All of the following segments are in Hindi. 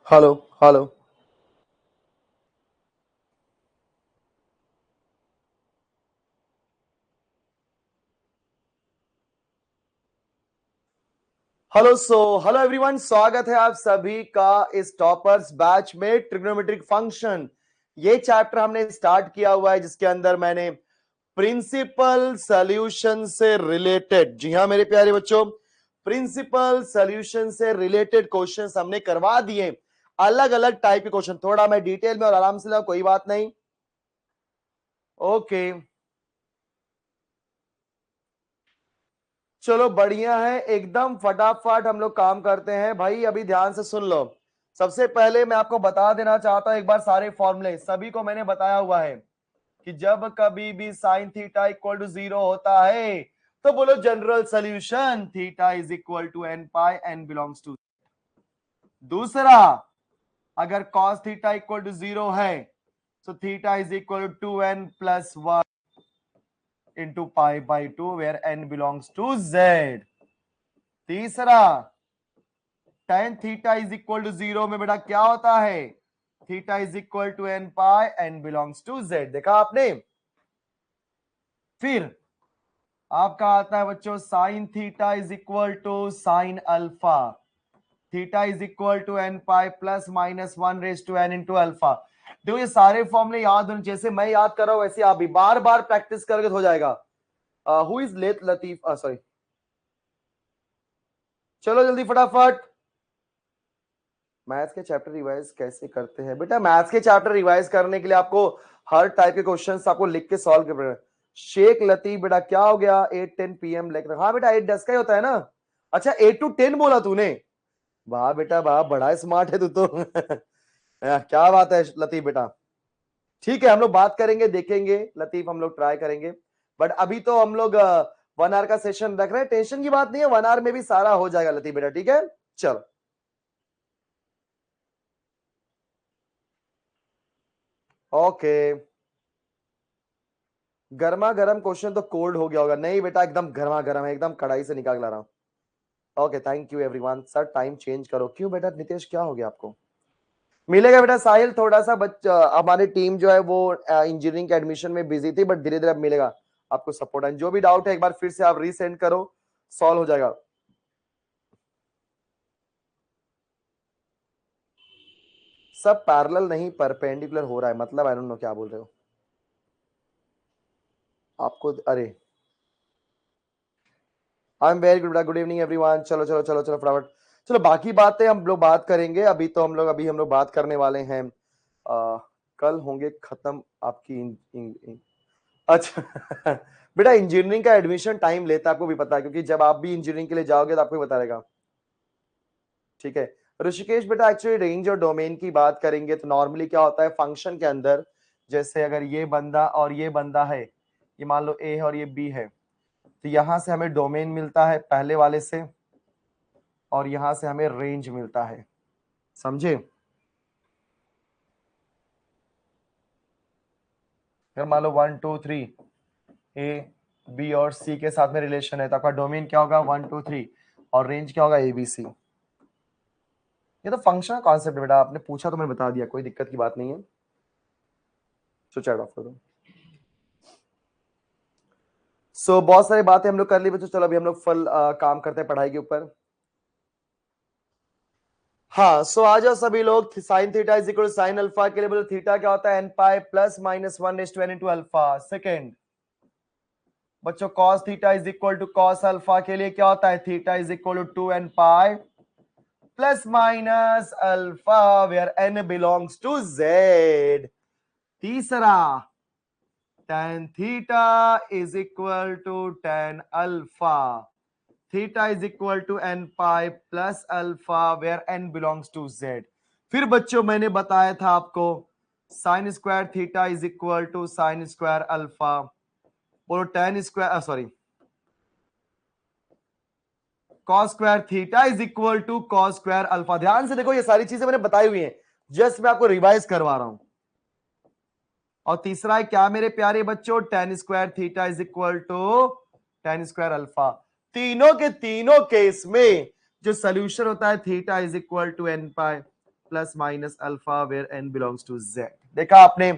Hello hello. हेलो एवरीवन, स्वागत है आप सभी का इस टॉपर्स बैच में ट्रिग्नोमेट्रिक फंक्शन। ये चैप्टर हमने स्टार्ट किया हुआ है जिसके अंदर मैंने प्रिंसिपल सॉल्यूशन से रिलेटेड, जी हाँ मेरे प्यारे बच्चों, प्रिंसिपल सॉल्यूशन से रिलेटेड क्वेश्चंस हमने करवा दिए। अलग अलग टाइप के क्वेश्चन, थोड़ा मैं डिटेल में और आराम से लाऊं, कोई बात नहीं। ओके चलो बढ़िया है, एकदम फटाफट हम लोग काम करते हैं भाई। अभी ध्यान से सुन लो। सबसे पहले मैं आपको बता देना चाहता हूं एक बार, सारे फॉर्मूले सभी को मैंने बताया हुआ है कि जब कभी भी साइन थीटा इक्वल टू 0 होता है तो बोलो general solution theta is equal to N pi, n belongs to. दूसरा, अगर कॉस थीटा इक्वल टू 0 है तो theta is equal to 2n plus 1 into pi by 2 where n belongs to z। तीसरा, tan theta is equal to 0 में बेटा क्या होता है, theta is equal to N pi, n belongs to z। देखा आपने। फिर आपका आता है बच्चों sign theta is equal to sine alpha, theta is equal to N pi plus minus 1 raise to n into alpha. देखो ये सारे फॉर्मूले याद होने, जैसे मैं याद कर रहा हूं वैसे आप भी बार बार प्रैक्टिस करोगे तो हो जाएगा। हु इज लेट लतीफ, सॉरी, चलो जल्दी फटाफट। मैथ्स के चैप्टर रिवाइज कैसे करते हैं बेटा? मैथ्स के चैप्टर रिवाइज करने के लिए आपको हर टाइप के क्वेश्चंस आपको लिख के सॉल्व करने हैं। शेख लतीफ बेटा क्या हो गया, 8-10 PM लिख रहा? हाँ बेटा 8-10 का ही होता है ना। अच्छा 8 to 10 बोला तूने? वाह बेटा वाह, बड़ा स्मार्ट है तू तो। क्या बात है लतीफ बेटा। ठीक है हम लोग बात करेंगे, देखेंगे लतीफ, हम लोग ट्राई करेंगे। बट अभी तो हम लोग 1 आवर का सेशन रख रहे हैं, टेंशन की बात नहीं है, 1 आवर में भी सारा हो जाएगा लतीफ बेटा, ठीक है। चलो ओके। गर्मा गर्म क्वेश्चन तो कोल्ड हो गया होगा? नहीं बेटा एकदम गर्मा गर्म है, एकदम कढ़ाई से निकाल ला रहा हूं। Okay thank you everyone. Sir time change करो। क्यों बेटा नितेश क्या हो गया आपको? मिलेगा बेटा साहिल, थोड़ा सा हमारी टीम जो है वो इंजीनियरिंग के एडमिशन में बिजी थी, बट धीरे धीरे अब मिलेगा आपको सपोर्ट। एंड जो भी डाउट है एक बार फिर से आप रीसेंड करो, सॉल्व हो जाएगा। सब पैरेलल नहीं परपेंडिकुलर हो रहा है, मतलब आई डोंट नो क्या बोल रहे हो आपको। अरे I am very good, good evening everyone. चलो चलो चलो चलो फटाफट। चलो बाकी बातें हम लोग बात करेंगे, अभी हम लोग बात करने वाले हैं। कल होंगे खत्म आपकी अच्छा। बेटा इंजीनियरिंग का एडमिशन टाइम लेता है, आपको भी पता है, क्योंकि जब आप भी इंजीनियरिंग के लिए जाओगे तो आपको भी पता रहेगा। ठीक है ऋषिकेश बेटा, एक्चुअली रेंज और डोमेन की बात करेंगे तो नॉर्मली क्या होता है फंक्शन के अंदर, जैसे अगर ये बंदा और ये बंदा है, ये मान लो ए है और ये बी है, तो यहां से हमें डोमेन मिलता है पहले वाले से, और यहां से हमें रेंज मिलता है, समझे। अगर मान लो 1 2 3 ए बी और सी के साथ में रिलेशन है तो आपका डोमेन क्या होगा 1 2 3, और रेंज क्या होगा ABC। ये तो फंक्शन कॉन्सेप्ट है बेटा, आपने पूछा तो मैंने बता दिया, कोई दिक्कत की बात नहीं है। स्विच ऑफ करो। सो बहुत सारी बातें हम लोग कर ली बच्चों, चलो अभी हम लोग फुल काम करते हैं पढ़ाई के ऊपर। हाँ सो आ जाओ सभी लोग। Sine theta is equal to sine alpha के लिए बोलो थीटा क्या होता है, N pi plus minus 1 raise to n into alpha. Second बच्चों cos theta is equal to cos alpha के लिए क्या होता है, theta is equal to 2n pi plus minus alpha where n belongs to z। तीसरा, tan theta is equal to tan alpha, theta is equal to n pi plus alpha where n belongs to z। फिर बच्चों मैंने बताया था आपको sine square theta is equal to sine square alpha, बोलो tan square sorry cos square theta is equal to cos square alpha. ध्यान से देखो ये सारी चीजें मैंने बताई हुई हैं, जस्ट मैं आपको रिवाइज करवा रहा हूं। और तीसरा है क्या मेरे प्यारे बच्चों, tan square theta is equal to tan square alpha. तीनों के तीनों केस में जो सोल्यूशन होता है theta is equal to n pi plus minus alpha where n belongs to z। देखा आपने,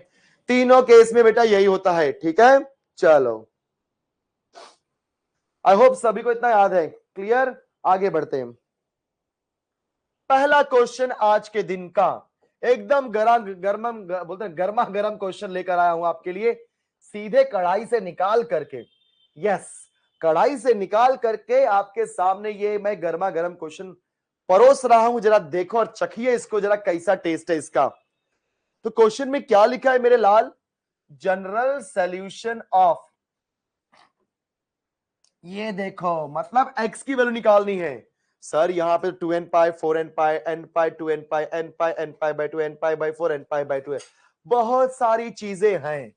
तीनों केस में बेटा यही होता है। ठीक है, चलो आई होप सभी को इतना याद है। क्लियर, आगे बढ़ते हैं। पहला क्वेश्चन आज के दिन का एकदम बोलते हैं गर्मा गर्म क्वेश्चन लेकर आया हूं आपके लिए, सीधे कढ़ाई से निकाल करके। यस, कढ़ाई से निकाल करके आपके सामने ये मैं गर्मा गर्म क्वेश्चन परोस रहा हूं। जरा देखो और चखिए इसको, जरा कैसा टेस्ट है इसका। तो क्वेश्चन में क्या लिखा है मेरे लाल? जनरल सॉल्यूशन ऑफ, ये देखो मतलब x की वैल्यू निकालनी है सर। यहां पे 2n pi 4n pi n pi 2n pi n pi n pi by 2 n pi by 4 n pi by 2 है। बहुत सारी चीजें हैं,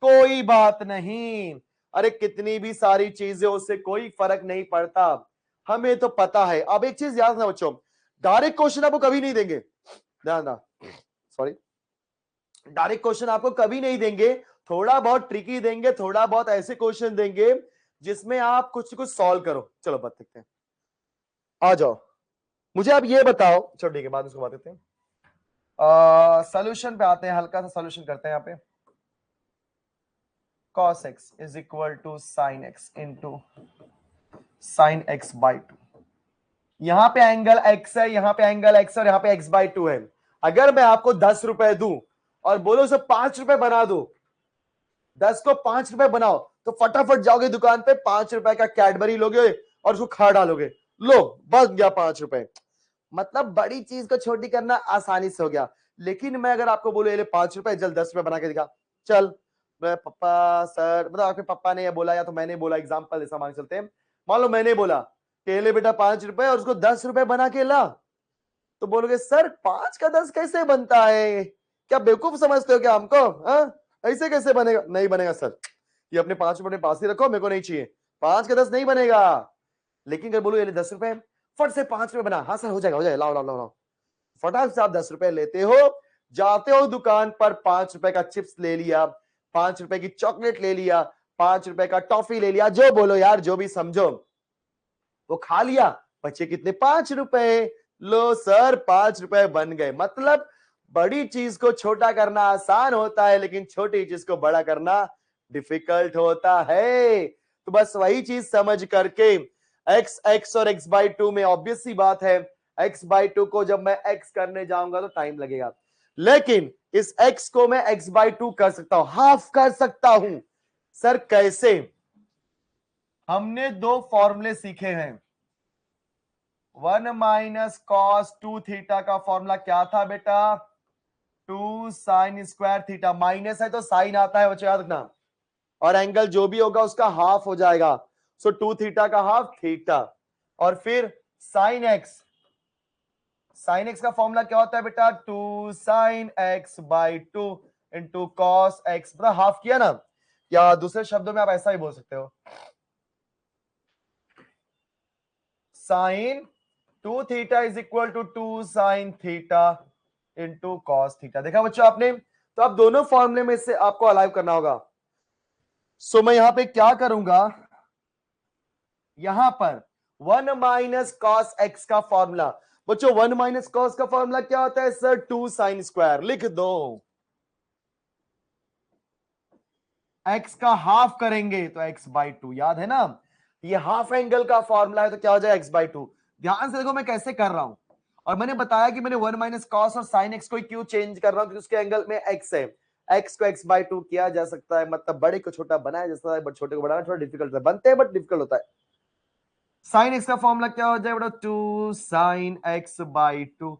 कोई बात नहीं। अरे कितनी भी सारी चीजें, उससे कोई फर्क नहीं पड़ता, हमें तो पता है। अब एक चीज याद रखना बच्चों, डायरेक्ट क्वेश्चन आपको कभी नहीं देंगे, ध्यान, सॉरी, डायरेक्ट क्वेश्चन आपको कभी नहीं देंगे। थोड़ा बहुत ट्रिकी देंगे, थोड़ा बहुत ऐसे क्वेश्चन देंगे जिसमें आप कुछ कुछ सॉल्व करो। चलो बात देखते हैं, आ जाओ। मुझे आप ये बताओ, चलो ठीक है बाद में इसको बात करते हैं। सॉल्यूशन पे आते हैं, हल्का सा सॉल्यूशन करते हैं। यहाँ पे cos x is equal to sine x into sine x by 2। यहां पे एंगल x है, यहां पे एंगल x और यहां पे x बाई 2 है। अगर मैं आपको 10 रुपए दूं और बोलो उसे 5 रुपए बना दो, 10 को 5 रुपए बनाओ, तो फटाफट जाओगे दुकान पे 5 रुपए का कैडबरी लोगे और उसको खा डालोगे, लो बस गया 5 रुपए। मतलब बड़ी चीज को छोटी करना आसानी से हो गया। लेकिन मैं अगर आपको बोलूं ये 5 रुपए, जल्द 10 रुपए बना के दिखा, चल। मैं पापा सर, मतलब आपके पापा ने बोला या तो मैंने बोला, एग्जाम्पल ऐसा मान चलते हैं, मान लो मैंने बोला कि ले बेटा 5 रुपए और उसको 10 रुपए बना के ला, तो बोलोगे सर 5 का 10 कैसे बनता है, क्या बेवकूफ समझते हो क्या हमको? हाँ, ऐसे कैसे बनेगा? नहीं बनेगा सर, ये अपने 5 रुपए अपने पास ही रखो, मेरे को नहीं चाहिए, 5 का 10 नहीं बनेगा। लेकिन अगर बोलो ये 10 रुपए, फट से 5 रुपए बना, हाँ सर हो जाएगा हो जाएगा, लाओ लाओ लाओ लाओ। फटाक से आप 10 रुपए लेते हो, जाते हो दुकान पर, 5 रुपए का चिप्स ले लिया, 5 रुपए की चॉकलेट ले लिया, 5 रुपए का टॉफी ले लिया, जो बोलो यार, जो भी समझो, वो खा लिया, बचे कितने? 5 रुपए। लो सर 5 रुपए बन गए। मतलब बड़ी चीज को छोटा करना आसान होता है, लेकिन छोटी चीज को बड़ा करना डिफिकल्ट होता है। तो बस वही चीज समझ करके x और x बाई 2 में ऑब्वियस सी बात है, x बाई 2 को जब मैं x करने जाऊंगा तो टाइम लगेगा, लेकिन इस x को मैं x बाई 2 कर सकता हूं, हाफ कर सकता हूं। सर कैसे? हमने दो फॉर्मूले सीखे हैं। 1 माइनस कॉस 2 थीटा का फॉर्मूला क्या था बेटा? 2 साइन स्क्वायर थीटा। माइनस है तो साइन आता है बच्चों, याद रखना, और एंगल जो भी होगा उसका हाफ हो जाएगा। सो 2 थीटा का हाफ थीटा, और फिर साइन एक्स। साइन एक्स का फॉर्मूला क्या होता है बेटा? 2 sign x by 2 into cos x. मतलब हाफ किया ना, या दूसरे शब्दों में आप ऐसा ही बोल सकते हो, sine 2 theta is equal to 2 sine theta into cos theta. देखा बच्चों आपने? तो अब दोनों फॉर्मूले में से आपको अलाइव करना होगा। सो मैं यहां पे क्या करूंगा, यहां पर 1 माइनस कॉस एक्स का फॉर्मूला, बच्चों 1 माइनस कॉस का फॉर्मूला क्या होता है सर? 2 sine square. लिख दो, एक्स का हाफ करेंगे तो एक्स बाई 2, याद है ना? ये हाफ एंगल का फॉर्मूला है, तो क्या हो जाए? X by 2। ध्यान से देखो मैं कैसे कर रहा हूं, और मैंने बताया कि मैंने 1 माइनस कॉस और साइन एक्स को क्यों चेंज कर रहा हूं, क्योंकि उसके एंगल में एक्स है। एक्स को एक्स बाई 2 किया जा सकता है, मतलब बड़े को छोटा बनाया जा सकता है, बट छोटे को बनाना थोड़ा डिफिकल्ट है, बनते हैं बट डिफिकल्ट होता है। साइन एक्स का फॉर्मूला क्या हो जाए बेटा? 2 sign x by 2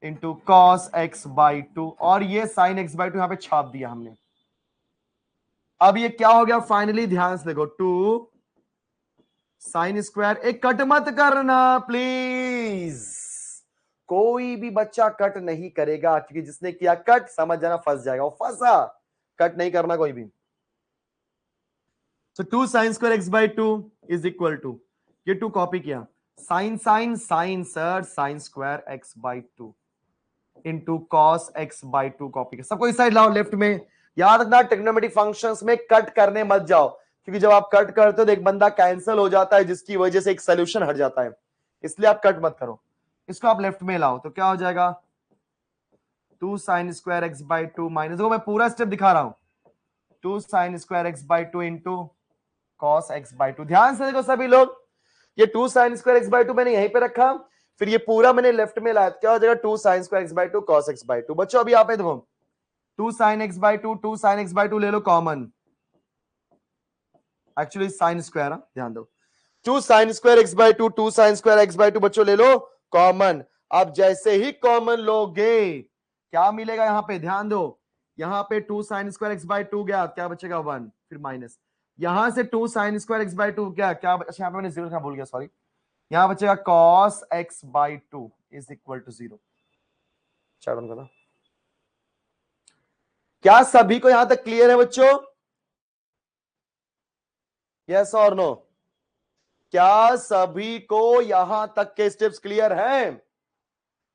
into cos x by 2, और ये साइन एक्स बाई 2 यहां पे छाप दिया हमने। अब ये क्या हो गया फाइनली? ध्यान से देखो, 2 साइन स्क्वायर। एक कट मत करना प्लीज, कोई भी बच्चा कट नहीं करेगा, क्योंकि जिसने किया कट समझ जाना फंस जाएगा, वो फंसा। कट नहीं करना कोई भी। तो 2 sine square x by 2 is equal to, ये 2 कॉपी किया, sine sine sine sir sine square x by 2 into cos x by 2 copy किया। सबको इस साइड लाओ लेफ्ट में। याद रखना ट्रिग्नोमेट्रिक फंक्शंस में कट करने मत जाओ, क्योंकि जब आप कट करते हो तो एक बंदा कैंसिल हो जाता है, जिसकी वजह से एक सोल्यूशन हट जाता है, इसलिए आप कट मत करो। इसको आप लेफ्ट में लाओ तो क्या हो जाएगा? 2 sine square x by to minus, देखो मैं पूरा स्टेप दिखा रहा हूं, 2 sine square x by two into cos x by to. ध्यान से देखो सभी लोग, ये 2 sine square x by to मैंने यहीं पे रखा, फिर ये पूरा मैंने लेफ्ट में लाया, क्या हो जाएगा 2 sine square x by to cos x by to. बच्चों अभी यहाँ पे देखो 2 sign x by to, 2 sign x by to ले लो कॉमन, एक्चुअली साइन स्क्वायर, ध्यान दो, 2 sine square x by to, 2 sine square x by to बच्चों ले लो कॉमन। अब जैसे ही कॉमन लोगे क्या मिलेगा यहां पे, ध्यान दो, यहां पे 2 sine square x by to गया, क्या बचेगा 1, फिर माइनस, यहां से 2 sine square x by to क्या क्या, अच्छा यहां पे मैंने जीरो भूल गया, सॉरी, यहां बचेगा cos x by two is equal to 0। चलो क्या सभी को यहां तक क्लियर है बच्चों, यस और नो? क्या सभी को यहां तक के स्टेप्स क्लियर हैं?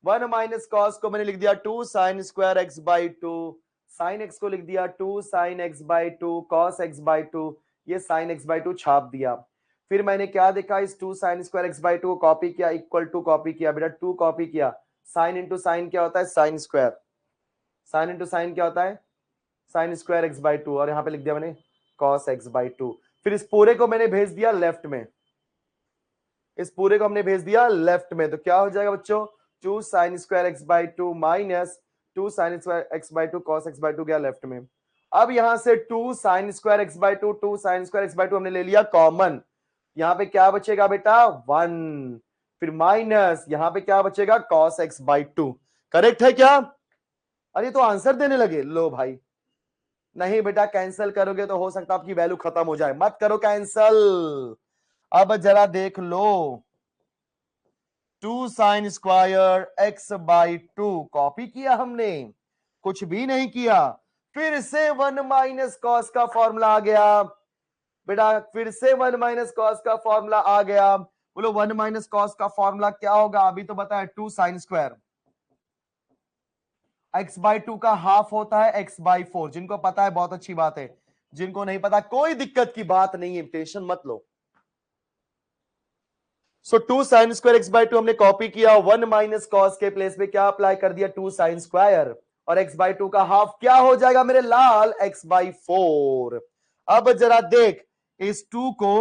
1 माइनस कॉस को मैंने लिख दिया 2 sine square x by two, sine x को लिख दिया 2 sign x by to, cos x by to, ये साइन एक्स बाई टू छाप दिया। फिर मैंने क्या देखा, इस 2 sine square x by to को कॉपी किया, इक्वल टू कॉपी किया, बेटा 2 कॉपी किया, साइन इंटू साइन क्या होता है, sine square, sign into sign क्या होता है, sign square x by to, और यहां पे लिख दिया मैंने कॉस एक्स बाई टू। फिर इस पूरे को मैंने भेज दिया लेफ्ट में, इस पूरे को हमने भेज दिया लेफ्ट में, तो क्या हो जाएगा बच्चों, 2 sine square x by to minus 2 sine square x by to cos x by to गया लेफ्ट में। अब यहां से 2 sine square x by to, 2 sine square x by to हमने ले लिया कॉमन, यहां पे क्या बचेगा बेटा 1, फिर माइनस यहां पे क्या बचेगा cos x by to. Correct है क्या? अरे तो आंसर देने लगे, लो भाई, नहीं बेटा कैंसिल करोगे तो हो सकता है आपकी वैल्यू खत्म हो जाए, मत करो कैंसिल। अब जरा देख लो, 2 sine square x by to copy किया हमने, कुछ भी नहीं किया, फिर से 1 माइनस कॉस का फॉर्मूला आ गया बेटा, फिर से 1 माइनस कॉस का फॉर्मूला आ गया। बोलो 1 माइनस कॉस का फॉर्मूला क्या होगा, अभी तो बताया 2 sine square x by to का हाफ होता है एक्स बाई फोर, जिनको पता है बहुत अच्छी बात है, जिनको नहीं पता कोई दिक्कत की बात नहीं है, टेंशन मत लो। सो 2 sine square x by to हमने कॉपी किया, 1 माइनस कॉस के प्लेस पे क्या अप्लाई कर दिया 2 साइन स्क्वायर, और एक्स बाई टू का हाफ क्या हो जाएगा मेरे लाल, एक्स बाई फोर। अब जरा देख, इस 2 को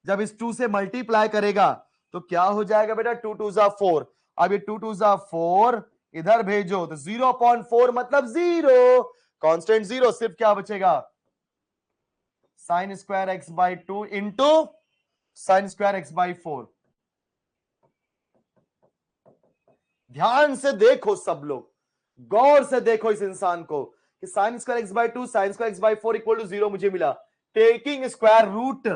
जब इस 2 से मल्टीप्लाई करेगा तो क्या हो जाएगा बेटा, 2 2 जा 4, अब ये 2 2 जा 4 इधर भेजो तो 0.4 मतलब 0, कांस्टेंट 0, सिर्फ क्या बचेगा sign square x by two into sine square x by four. ध्यान से देखो सब लोग, गौर से देखो इस इंसान को कि sine square x by two sine square x by four equal to 0 मुझे मिला, taking square root,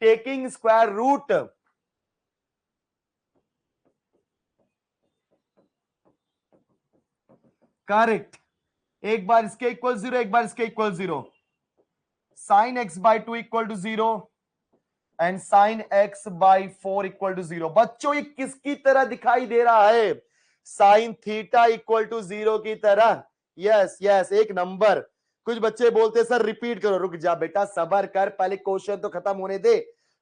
taking square root, correct, एक बार इसके इक्वल 0, एक बार इसके इक्वल 0, sine x by two equal to 0 and sine x by four equal to 0। बच्चों ये किसकी तरह दिखाई दे रहा है, साइन थीटा इक्वल टू 0 की तरह, यस यस, एक नंबर। कुछ बच्चे बोलते सर रिपीट करो, रुक जा बेटा सबर कर, पहले क्वेश्चन तो खत्म होने दे,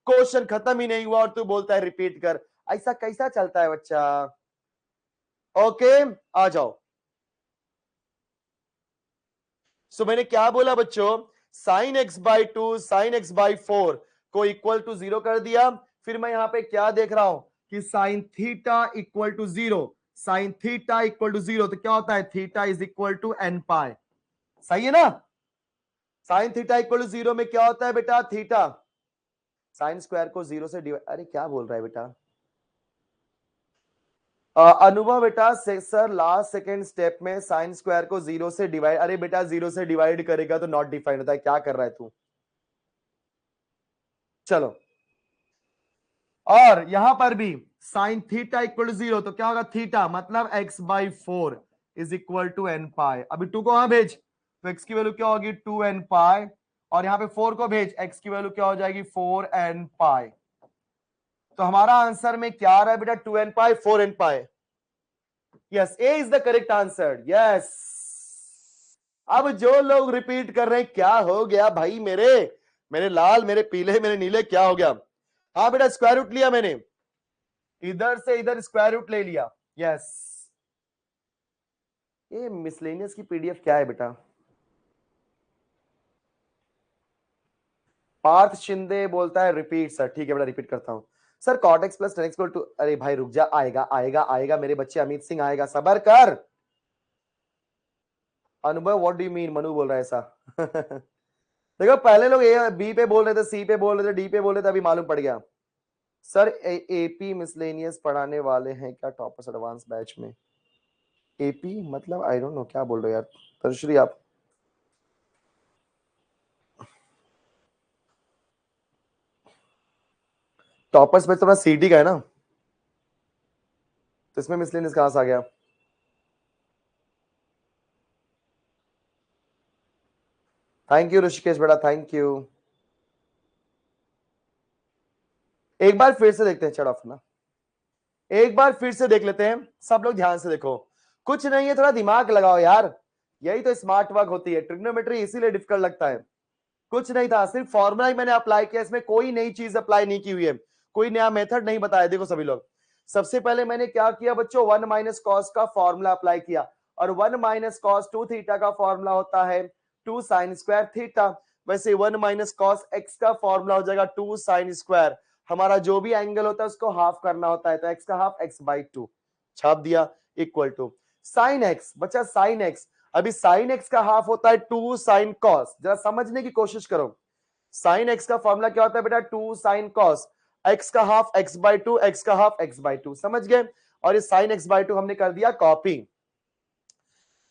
क्वेश्चन खत्म ही नहीं हुआ और तू बोलता है रिपीट कर, ऐसा कैसा चलता है बच्चा? ओके आ जाओ। सो मैंने क्या बोला बच्चों, sign x by two sign x by four को इक्वल टू 0 कर दिया, फिर मैं यहां पे क्या देख रहा हूं कि sine theta equal to 0, sine theta equal to 0 तो क्या होता है theta is equal to N pi, सही है ना? साइन थीटा इक्वल टू 0 में क्या होता है बेटा, थीटा, साइन स्क्वायर को 0 से डिवाइड, अरे क्या बोल रहा है बेटा अनुभव बेटा सर लास्ट सेकेंड स्टेप में साइन स्क्वायर को 0 से डिवाइड, अरे बेटा 0 से डिवाइड करेगा तो नॉट डिफाइंड होता है, क्या कर रहा है तू? चलो, और यहां पर भी साइन थीटा इक्वल टू 0 तो क्या होगा, थीटा मतलब X by four is equal to N pi. अभी 2 को वहां भेज तो एक्स की वैल्यू क्या होगी 2 एन पाई, और यहां पे 4 को भेज एक्स की वैल्यू क्या हो जाएगी 4 एन पाई। तो हमारा आंसर में क्या आ रहा है बेटा 2 N pi 4 N pi, yes A is the correct answer, yes. अब जो लोग रिपीट कर रहे हैं क्या हो गया भाई, मेरे मेरे लाल मेरे पीले मेरे नीले क्या हो गया? हाँ बेटा स्क्वायर रूट लिया मैंने, इधर से इधर स्क्वायर रूट ले लिया, यस। ये मिसलेनियस की पीडीएफ क्या है बेटा? पार्थ शिंदे बोलता है रिपीट सर। ठीक है बेटा, रिपीट करता हूं sir. cot x plus tan x equal to, अरे भाई रुक जा, आएगा आएगा आएगा मेरे बच्चे, अमित सिंह आएगा, सबर कर। अनुभव what do you mean, Manu बोल रहा है ऐसा। देखो पहले लोग ए बी पे बोल रहे थे, सी पे बोल रहे थे, डी पे बोल रहे थे, अभी मालूम पड़ गया। सर एपी मिसलेनियस पढ़ाने वाले हैं क्या टॉपर्स एडवांस बैच में? एपी मतलब आई डोंट नो क्या बोल रहे हो यार तनुश्री आप। टॉपर्स बैच तो अपना सीटी का है ना, तो इसमें मिसलेनियस कहां से आ गया? थैंक यू ऋषिकेश बेटा, थैंक यू। एक बार फिर से देखते हैं, चढ़ ऑफ ना, एक बार फिर से देख लेते हैं। सब लोग ध्यान से देखो, कुछ नहीं है, थोड़ा दिमाग लगाओ यार, यही तो स्मार्ट वर्क होती है। ट्रिग्नोमेट्री इसीलिए डिफिकल्ट लगता है। कुछ नहीं था, सिर्फ फॉर्मूला ही मैंने अप्लाई किया, इसमें कोई नई चीज अप्लाई नहीं की हुई है, कोई नया मेथड नहीं बताया। देखो सभी लोग, सबसे पहले मैंने क्या किया बच्चों, 1 माइनस कॉस का फॉर्मूला अप्लाई किया, और 1 माइनस कॉस 2 थीटा का फॉर्मूला होता है 2 साइन स्क्वायर थीटा। वैसे 1 माइनस कॉस एक्स का फॉर्मूला हो जाएगा 2 साइन स्क्वायर। हमारा जो भी एंगल होता है उसको हाफ करना होता है, तो एक्स का हाफ एक्स बाई 2 छाप दिया, इक्वल टू साइन एक्स। बच्चा साइन एक्स, अभी साइन एक्स का हाफ होता है 2 साइन कॉस। जरा समझने की कोशिश करो, साइन एक्स का फॉर्मूला क्या होता है बेटा, 2 साइन कॉस, एक्स का हाफ एक्स बाई 2, एक्स का हाफ एक्स बाई 2, समझ गए। और ये साइन एक्स बाई 2 हमने कर दिया copy,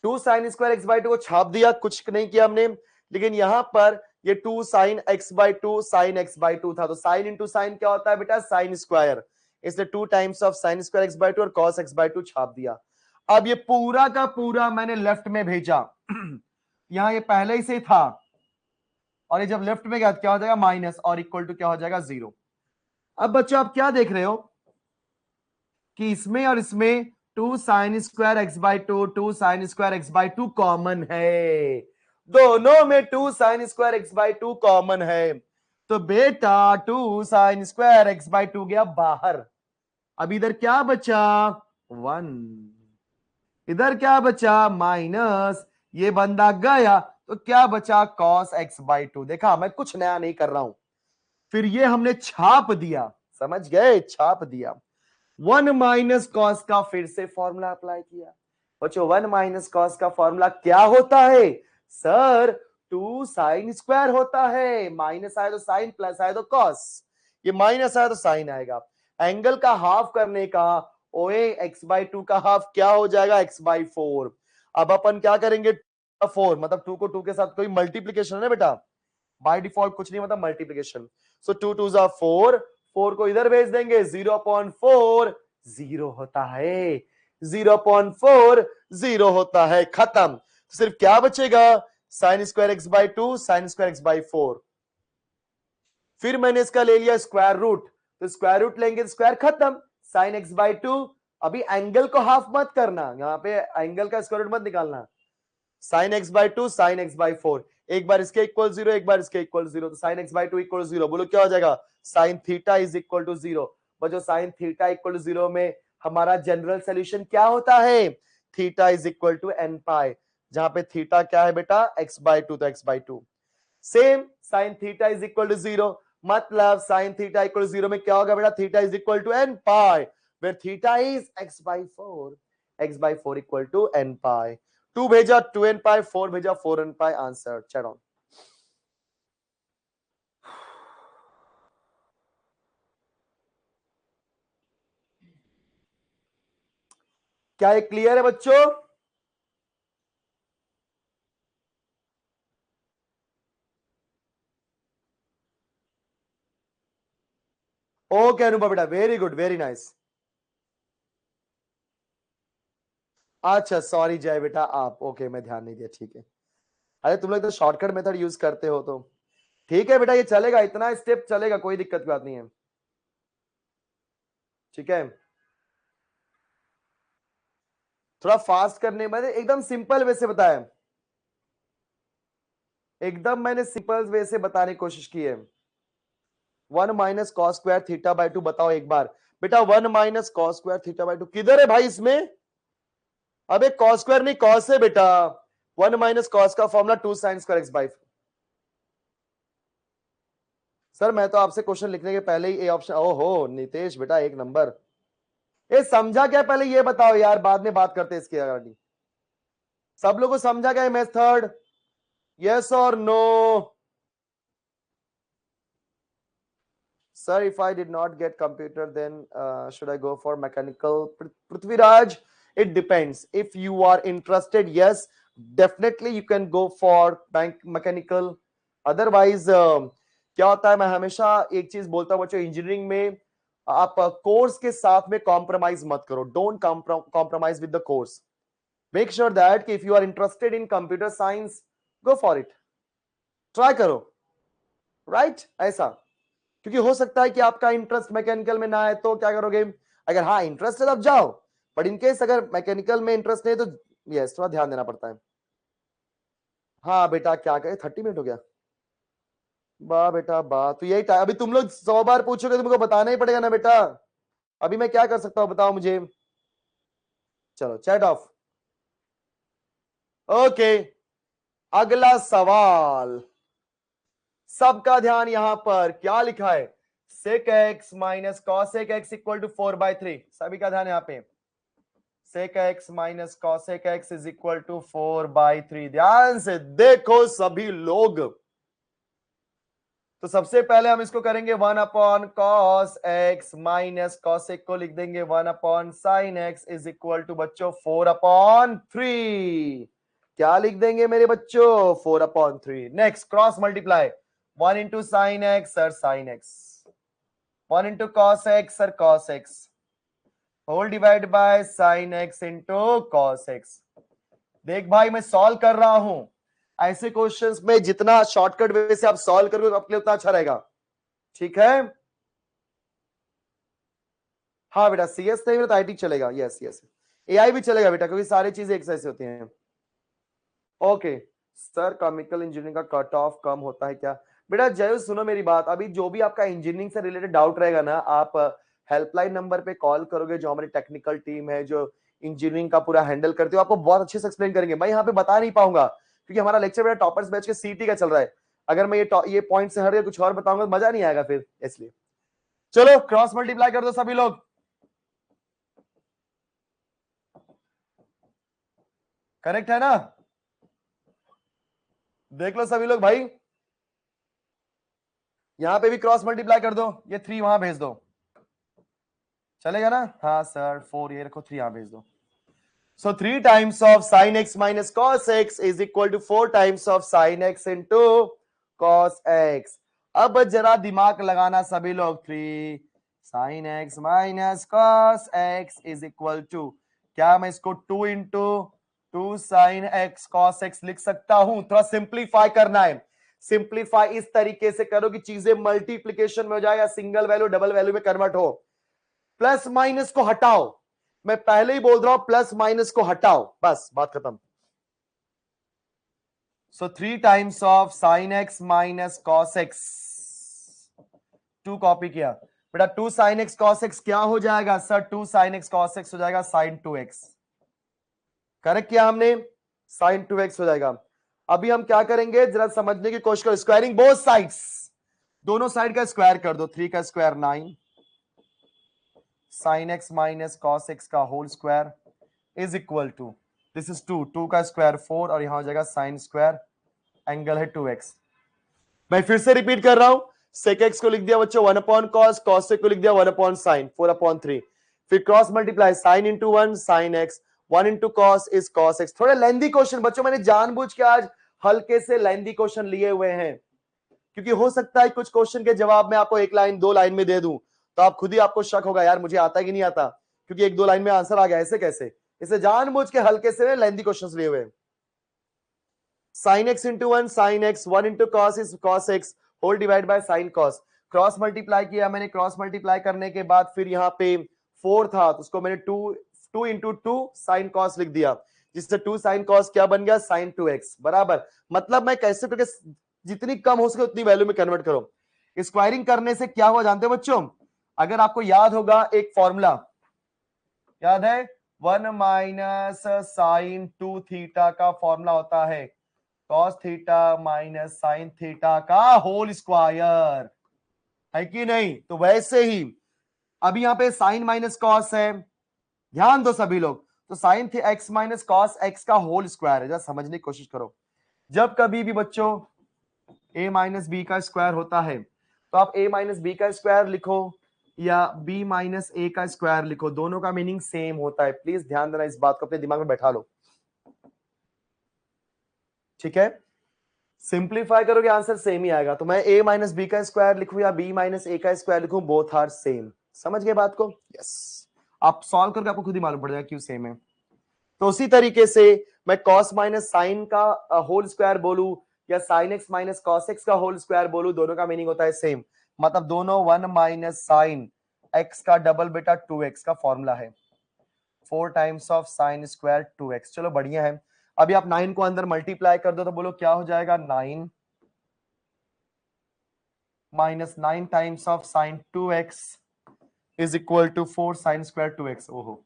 2 sine square x by 2 को छाप दिया, कुछ नहीं किया हमने। लेकिन यहां पर ये 2 sign x by 2 sign x by 2 था, तो साइन इंटू साइन क्या होता है बेटा, साइन स्क्वायर, इसलिए 2 times of sign square x by 2 और कॉस एक्स बाई 2 छाप दिया। अब ये पूरा का पूरा मैंने लेफ्ट में भेजा। यहां ये पहले ही से था, और ये जब लेफ्ट में गया क्या हो जाएगा, माइनस, और इक्वल टू क्या हो जाएगा, 0। अब बच्चों आप क्या देख रहे हो कि इसमें और इसमें 2 sine square x by 2 2 sine square x by 2 common है, दोनों में 2 sine square x by 2 common है। तो बेटा 2 साइन स्क्वायर एक्स बाई 2 गया बाहर। अब इधर क्या बचा, 1, इधर क्या बचा, माइनस, ये बंदा गया, तो क्या बचा, कॉस एक्स बाई 2। देखा, मैं कुछ नया नहीं कर रहा हूं। फिर ये हमने छाप दिया, समझ गए, छाप दिया। 1 माइनस कॉस का फिर से फॉर्मूला अप्लाई किया। बच्चों 1 माइनस कॉस का फॉर्मूला क्या होता है सर, 2 साइन स्क्वायर होता है, माइनस आए तो साइन, प्लस आए तो कॉस, ये माइनस आए तो साइन आएगा। एंगल का हाफ करने का, ओए एक्स बाई 2 का हाफ क्या हो जाएगा, एक्स बाई 4। अब अपन क्या करेंगे, 4 मतलब 2 को 2 के साथ कोई मल्टीप्लीकेशन है ना बेटा, बाय डिफॉल्ट कुछ नहीं मतलब मल्टीप्लीकेशन। सो 2 2 जा 4, 4 को इधर भेज देंगे, 0.4 0 होता है, 0.4 0 होता है, खत्म। तो सिर्फ क्या बचेगा, sign square x by 2 sine square x by 4। फिर मैंने इसका ले लिया स्क्वायर रूट, तो स्क्वायर रूट लेंगे तो स्क्वायर खत्म, साइन एक्स बाई 2। अभी एंगल को हाफ मत करना, यहां पे एंगल का स्क्वायर रूट मत निकालना, sign x by 2 sign x by 4, एक बार इसके इक्वल 0 एक बार इसके इक्वल 0, तो साइन एक्स बाई 2 इक्वल 0, बोलो क्या हो जाएगा, sine theta is equal to 0। बच्चों साइन थीटा इक्वल टू 0 में हमारा जनरल सोल्यूशन क्या होता है, theta is equal to N pi, जहां पे थीटा क्या है बेटा, एक्स बाई 2, तो x by 2। Same sine theta is equal to 0, मतलब साइन थीटा इक्वल टू 0 में क्या होगा बेटा, theta is equal to N pi, where theta is X by 4, X by 4 equal to N pi. 2 भेजा 2 एन पाई, 4 भेजा 4 N pi, answer. Check on. क्या ये क्लियर है बच्चों? ओके अनुभव बेटा, वेरी गुड, वेरी नाइस। अच्छा सॉरी जय बेटा, आप ओके, मैं ध्यान नहीं दिया, ठीक है। अरे तुम लोग तो शॉर्टकट मेथड यूज करते हो, तो ठीक है बेटा, ये चलेगा, इतना स्टेप चलेगा, कोई दिक्कत की बात नहीं है, ठीक है। थोड़ा फास्ट करने में एकदम सिंपल वे से बताया, एकदम मैंने सिंपल वे से बताने की कोशिश की है। 1 minus cos square theta by 2, बताओ एक बार बेटा, 1 minus cos square theta by 2 किधर है भाई इसमें, अबे कॉस स्क्वायर नहीं कॉस है बेटा, 1 माइनस कॉस का formula 2 sine square x by. Sir मैं तो आपसे क्वेश्चन लिखने के पहले ही ए ऑप्शन, ओहो नितेश बेटा एक नंबर। ये समझा क्या पहले ये बताओ यार, बाद में बात करते हैं इसकी आगे। सब लोगों को समझा क्या मेथड? यस और no? Sir, if I did not get computer, then should I go for mechanical? Prithviraj, it depends. If you are interested, yes, definitely you can go for mechanical. Otherwise, क्या होता है, मैं हमेशा एक चीज बोलता हूं बच्चों, इंजीनियरिंग में आप कोर्स के साथ में कॉम्प्रोमाइज मत करो. Don't compromise with the course. Make sure that if you are interested in computer science, go for it, try करो, राइट? ऐसा, क्योंकि हो सकता है कि आपका इंटरेस्ट मैकेनिकल में ना है, तो क्या करोगे? अगर हाँ इंटरेस्ट है तब जाओ, बट इनकेस अगर मैकेनिकल में इंटरेस्ट नहीं है तो यस थोड़ा ध्यान देना पड़ता है. हाँ बेटा क्या कहे, 30 मिनट हो गया? वाह बेटा वाह, तो यही टाइम. अभी तुम लोग 100 बार पूछोगे, तुमको बताना ही पड़ेगा ना बेटा. अभी मैं क्या कर सकता हूं बताओ मुझे? चलो चैट ऑफ. ओके, अगला सवाल, सबका ध्यान यहां पर. क्या लिखा है? sec x minus cosec x equal to 4/3. सभी का ध्यान यहां पे. sec x minus cosec x is equal to 4/3. ध्यान से देखो सभी लोग. तो सबसे पहले हम इसको करेंगे 1 upon cos x minus cosec को लिख देंगे 1 upon sin x is equal to बच्चों 4/3. क्या लिख देंगे मेरे बच्चों? 4/3. Next cross multiply. 1 into sine x sir sine x, 1 into cos x sir cos x, whole divide by sine x into cos x. देख भाई मैं सॉल्व कर रहा हूं. ऐसे क्वेश्चंस में जितना शॉर्टकट वे से आप सॉल्व करोगे आपके लिए उतना अच्छा रहेगा. ठीक है? हाँ बेटा, सीएस नहीं तो आईटी चलेगा. यस यस, एआई भी चलेगा बेटा, क्योंकि सारी चीजें एक जैसे होती हैं. ओके सर, केमिकल इंजीनियरिंग का कट ऑफ कम होता है क्या? बेटा जय सुनो मेरी बात, अभी जो भी आपका इंजीनियरिंग से रिलेटेड डाउट रहेगा ना, आप हेल्पलाइन नंबर पे कॉल करोगे, जो हमारी टेक्निकल टीम है जो इंजीनियरिंग का पूरा हैंडल करती है, आपको बहुत अच्छे से एक्सप्लेन करेंगे. मैं यहाँ पे बता नहीं पाऊंगा क्योंकि हमारा लेक्चर बेटा टॉपर्स बैच के सीटी का चल रहा है. अगर मैं ये पॉइंट से हट के कुछ और बताऊंगा तो मजा नहीं आएगा फिर, इसलिए. चलो क्रॉस मल्टीप्लाई कर दो सभी लोग. करेक्ट है ना? देख लो सभी लोग भाई, यहां पे भी क्रॉस मल्टीप्लाई कर दो. ये 3 वहां भेज दो, चलेगा ना? हाँ सर 4 ये रखो, 3 यहां भेज दो. So 3 times of sin x minus cos x is equal to 4 times of sin x into cos x. अब जरा दिमाग लगाना सभी लोग. 3 sin x minus cos x is equal to, क्या मैं इसको 2 into 2 sin x cos x लिख सकता हूं? थोड़ा सिंप्लीफाई करना है. सिंप्लीफाई इस तरीके से करो कि चीजें मल्टीप्लीकेशन में हो जाए या सिंगल वैल्यू डबल वैल्यू में कन्वर्ट हो. प्लस माइनस को हटाओ, मैं पहले ही बोल रहा हूं प्लस माइनस को हटाओ, बस बात खत्म. सो 3 times of sine x minus cos x, 2 copy किया बेटा. 2 साइन एक्स कॉस एक्स क्या हो जाएगा sir? 2 sign x cos x हो जाएगा साइन 2x. करेक्ट किया हमने, साइन 2x हो जाएगा. अभी हम क्या करेंगे जरा समझने की कोशिश करो. स्क्वायरिंग बोथ साइड्स, दोनों साइड का स्क्वायर कर दो. 3 का square 9 sine x minus cos x का whole square is equal to, this is 2, 2 का स्क्वायर 4 और यहां हो जाएगा साइन स्क्वायर, एंगल है 2x. मैं फिर से रिपीट कर रहा हूं. sec x को लिख दिया बच्चों 1 अपॉन cos, cos को लिख दिया 1 अपॉन साइन, 4/3. फिर cross multiply, sine into 1 sine x, 1 into cos is cos x. थोड़े लेंदी क्वेश्चन बच्चों, मैंने जानबूझ के आज हल्के से लेंदी क्वेश्चन लिए हुए हैं, क्योंकि हो सकता है कुछ क्वेश्चन के जवाब में आपको 1 लाइन 2 लाइन में दे दूं तो आप खुद ही आपको शक होगा यार मुझे आता कि नहीं आता, क्योंकि 1-2 लाइन में आंसर आ गया, ऐसे कैसे? इसे जानबूझ के हल्के से लेंदी क्वेश्चंस लिए हुए. Sine x into 1 sine x, 1 into cos is cos x, whole divide by sine cos. Cross multiply किया मैंने. क्रॉस मल्टीप्लाई करने के बाद फिर यहाँ पे 4 था तो उसको मैंने 2 इंटू 2 साइन कॉस लिख दिया, जिससे 2 साइन कॉस क्या बन गया? साइन 2x बराबर. मतलब मैं कैसे करके जितनी कम हो सके उतनी वैल्यू में कन्वर्ट करो. स्क्वायरिंग करने से क्या हुआ जानते हो बच्चों? अगर आपको याद होगा एक फॉर्मूला, याद है? 1 माइनस साइन 2 थीटा का फॉर्मूला होता है cos theta minus sine theta का होल स्क्वायर, है कि नहीं? तो वैसे ही अभी यहां पे साइन माइनस कॉस है, ध्यान दो सभी लोग, तो साइन थे एक्स माइनस कॉस एक्स का होल स्क्वायर है। जरा समझने की कोशिश करो, जब कभी भी बच्चों a माइनस बी का स्क्वायर होता है तो आप a माइनस बी का स्क्वायर लिखो या b माइनस ए का स्क्वायर लिखो, दोनों का मीनिंग सेम होता है। प्लीज ध्यान देना, इस बात को अपने दिमाग में बैठा लो, ठीक है? सिंप्लीफाई करोगे आंसर सेम ही आएगा। तो मैं a माइनस बी का स्क्वायर लिखूं या b माइनस ए का स्क्वायर लिखूं, बोथ आर सेम। समझ गए बात को? यस, आप सॉल्व करके आपको खुद ही मालूम पड़ जाएगा क्यों सेम है। तो उसी तरीके से मैं cos माइनस साइन का होल स्क्वायर बोलूं या sin x minus cos x का होल स्क्वायर बोलूं, दोनों का मीनिंग होता है सेम। मतलब दोनों 1 माइनस साइन x का डबल बेटा 2x का फॉर्मूला है, 4 times of sign square 2x। चलो बढ़िया है। अभी आप 9 को अंदर मल्टीप्लाई कर दो तो बोलो क्या हो जाएगा, 9 minus 9 times of sine 2x is equal to 4 sine square 2x। ओहो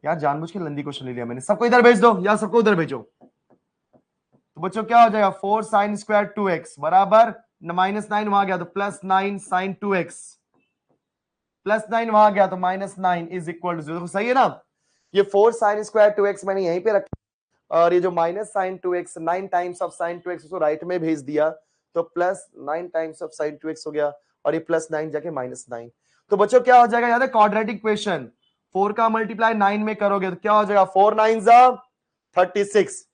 यार, जानबूझ के लंदी क्वेश्चन ले लिया मैंने। सबको इधर भेज दो या सबको उधर भेजो। तो बच्चों क्या हो जाएगा, 4 साइन स्क्वायर 2x बराबर माइनस 9 वहां गया तो प्लस 9 साइन 2x, प्लस 9 वहां गया तो माइनस 9 इज इक्वल टू 0। सही है ना? ये 4 साइन स्क्वायर 2x मैंने यहीं पे रखा, और ये जो minus sine 2x 9 times of sine 2x उसको राइट में भेज दिया तो plus 9 times of sine 2x हो गया, और ये प्लस 9 जाके माइनस 9। तो बच्चों क्या हो जाएगा, याद है क्वाड्रेटिक इक्वेशन, 4 का मल्टीप्लाई 9 में करोगे तो क्या हो जाएगा, 4 9 जा 36।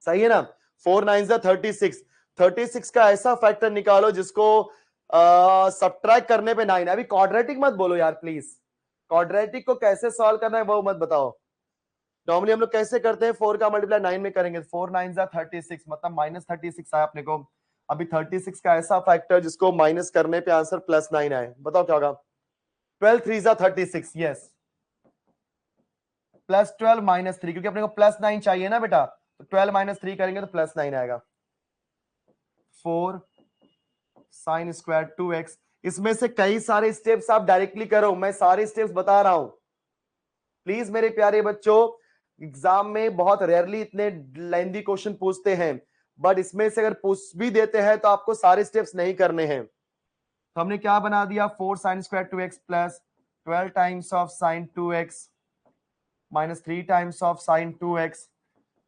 सही है ना? 4 9 जा 36। 36 का ऐसा फैक्टर निकालो जिसको सब्ट्रैक्ट करने पे 9। अभी क्वाड्रेटिक मत बोलो यार प्लीज, क्वाड्रेटिक को कैसे सॉल्व करना है वो मत बताओ। नॉर्मली हम लोग कैसे करते हैं, 4 का मल्टीप्लाई 9 में करेंगे, 4 9 जा 36 मतलब माइनस 36 आया अपने को। अभी 36 का ऐसा फैक्टर जिसको माइनस करने पे आंसर प्लस 9 आए, बताओ क्या होगा। 12 3 जा 36, यस, प्लस 12 माइनस 3, क्योंकि अपने को प्लस 9 चाहिए ना बेटा, तो 12 माइनस 3 करेंगे तो प्लस 9 आएगा। 4 साइन स्क्वायर 2x। इसमें से कई सारे स्टेप्स आप डायरेक्टली करो, मैं सारे स्टेप्स बता रहा हूं। प्लीज मेरे प्यारे बच्चों, एग्जाम में बहुत रेयरली इतने लेंथी क्वेश्चन पूछते हैं, बट इसमें से अगर पूछ भी देते हैं तो आपको सारे स्टेप्स नहीं करने हैं। तो हमने क्या बना दिया, 4 sine square 2x plus 12 times of sine 2x minus 3 times of sine 2x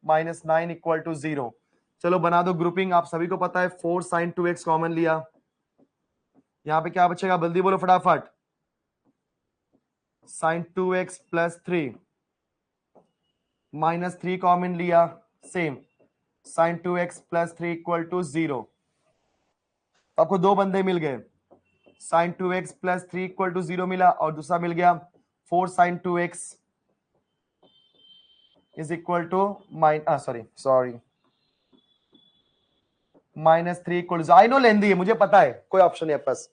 minus 9 equal to 0। चलो बना दो ग्रुपिंग, आप सभी को पता है 4 साइन 2x कॉमन लिया, यहां पे क्या बचेगा, जल्दी बोलो फटाफट, sine 2x plus 3 minus 3 common लिया, same sine 2x plus 3 equal to 0। आपको दो बंदे मिल गए, sign 2x plus 3 equal to 0 मिला, और दूसरा मिल गया 4 sine 2x is equal to minus 3 equal to, I know lengthy है मुझे पता है, कोई ऑप्शन नहीं पास।